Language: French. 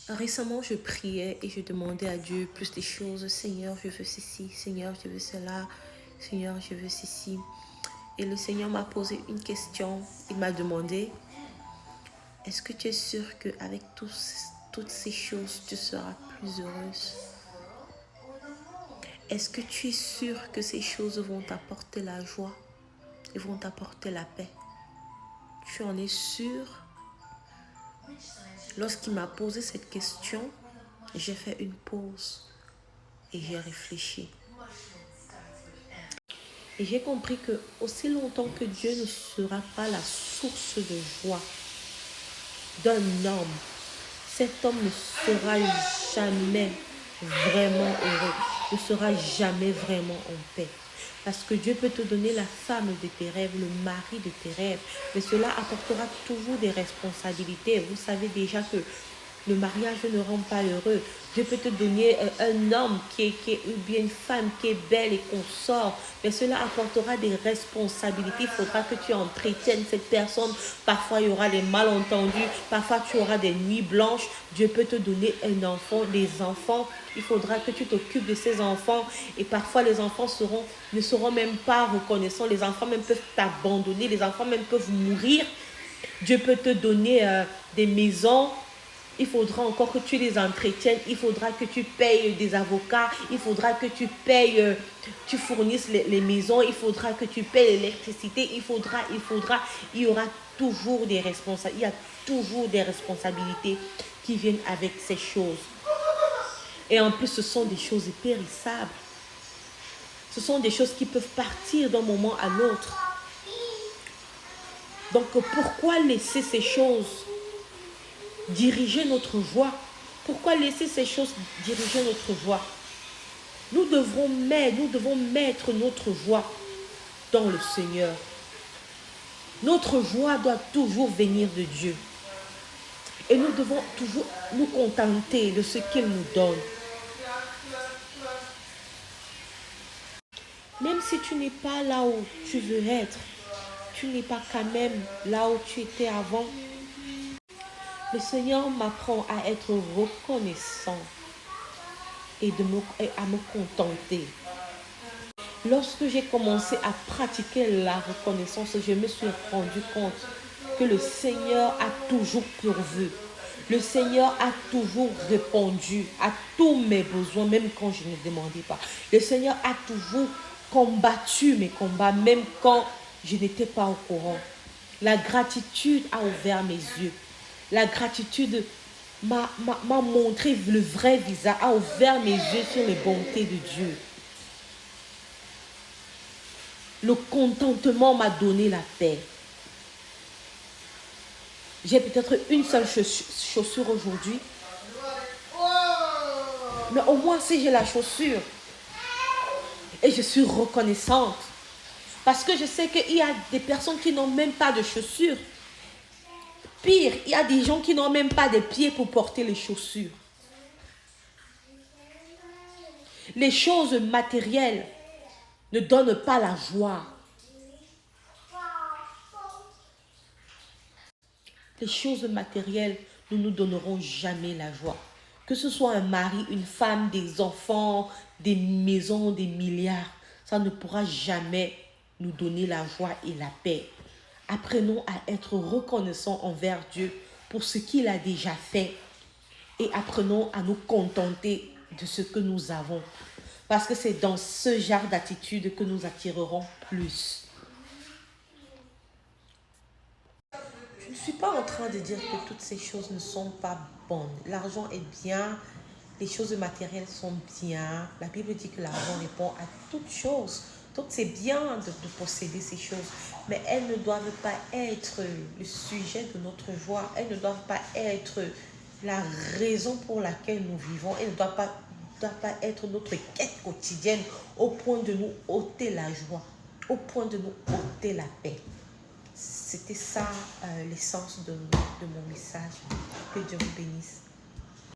Récemment, je priais et je demandais à Dieu plus des choses. Seigneur, je veux ceci. Seigneur, je veux cela. Seigneur, je veux ceci. Et le Seigneur m'a posé une question. Il m'a demandé, est-ce que tu es sûr qu'avec toutes ces choses, tu seras plus heureuse? Est-ce que tu es sûr que ces choses vont t'apporter la joie et vont t'apporter la paix? Tu en es sûr? Lorsqu'il m'a posé cette question, j'ai fait une pause et j'ai réfléchi. Et j'ai compris que aussi longtemps que Dieu ne sera pas la source de joie d'un homme, cet homme ne sera jamais vraiment heureux, ne sera jamais vraiment en paix. Parce que Dieu peut te donner la femme de tes rêves, le mari de tes rêves, mais cela apportera toujours des responsabilités. Vous savez déjà que le mariage ne rend pas heureux. Dieu peut te donner un homme qui est ou bien une femme qui est belle et qu'on sort, mais cela apportera des responsabilités. Il faudra que tu entretiennes cette personne. Parfois, il y aura des malentendus. Parfois, tu auras des nuits blanches. Dieu peut te donner un enfant, des enfants. Il faudra que tu t'occupes de ces enfants. Et parfois, les enfants ne seront même pas reconnaissants. Les enfants même peuvent t'abandonner. Les enfants même peuvent mourir. Dieu peut te donner des maisons. Il faudra encore que tu les entretiennes. Il faudra que tu payes des avocats. Il faudra que tu payes, tu fournisses les maisons. Il faudra que tu payes l'électricité. Il y aura toujours des responsabilités. Il y a toujours des responsabilités qui viennent avec ces choses. Et en plus, ce sont des choses périssables. Ce sont des choses qui peuvent partir d'un moment à l'autre. Donc, pourquoi laisser ces choses diriger notre voie? Pourquoi laisser ces choses diriger notre voie? Nous devons mettre notre voie dans le Seigneur. Notre joie doit toujours venir de Dieu. Et nous devons toujours nous contenter de ce qu'il nous donne. Même si tu n'es pas là où tu veux être, tu n'es pas quand même là où tu étais avant. Le Seigneur m'apprend à être reconnaissant et à me contenter. Lorsque j'ai commencé à pratiquer la reconnaissance, je me suis rendu compte que le Seigneur a toujours pourvu. Le Seigneur a toujours répondu à tous mes besoins, même quand je ne demandais pas. Le Seigneur a toujours combattu mes combats, même quand je n'étais pas au courant. La gratitude a ouvert mes yeux. La gratitude m'a montré le vrai visage, a ouvert mes yeux sur les bontés de Dieu. Le contentement m'a donné la paix. J'ai peut-être une seule chaussure aujourd'hui. Mais au moins si j'ai la chaussure. Et je suis reconnaissante. Parce que je sais qu'il y a des personnes qui n'ont même pas de chaussures. Pire, il y a des gens qui n'ont même pas de pieds pour porter les chaussures. Les choses matérielles ne donnent pas la joie. Les choses matérielles ne nous donneront jamais la joie. Que ce soit un mari, une femme, des enfants, des maisons, des milliards, ça ne pourra jamais nous donner la joie et la paix. Apprenons à être reconnaissants envers Dieu pour ce qu'il a déjà fait et apprenons à nous contenter de ce que nous avons. Parce que c'est dans ce genre d'attitude que nous attirerons plus. Je ne suis pas en train de dire que toutes ces choses ne sont pas bonnes. L'argent est bien, les choses matérielles sont bien. La Bible dit que l'argent répond à toutes choses. Donc c'est bien de posséder ces choses, mais elles ne doivent pas être le sujet de notre joie. Elles ne doivent pas être la raison pour laquelle nous vivons. Elles ne doivent pas être notre quête quotidienne au point de nous ôter la joie, au point de nous ôter la paix. C'était ça l'essence de mon message. Que Dieu vous bénisse.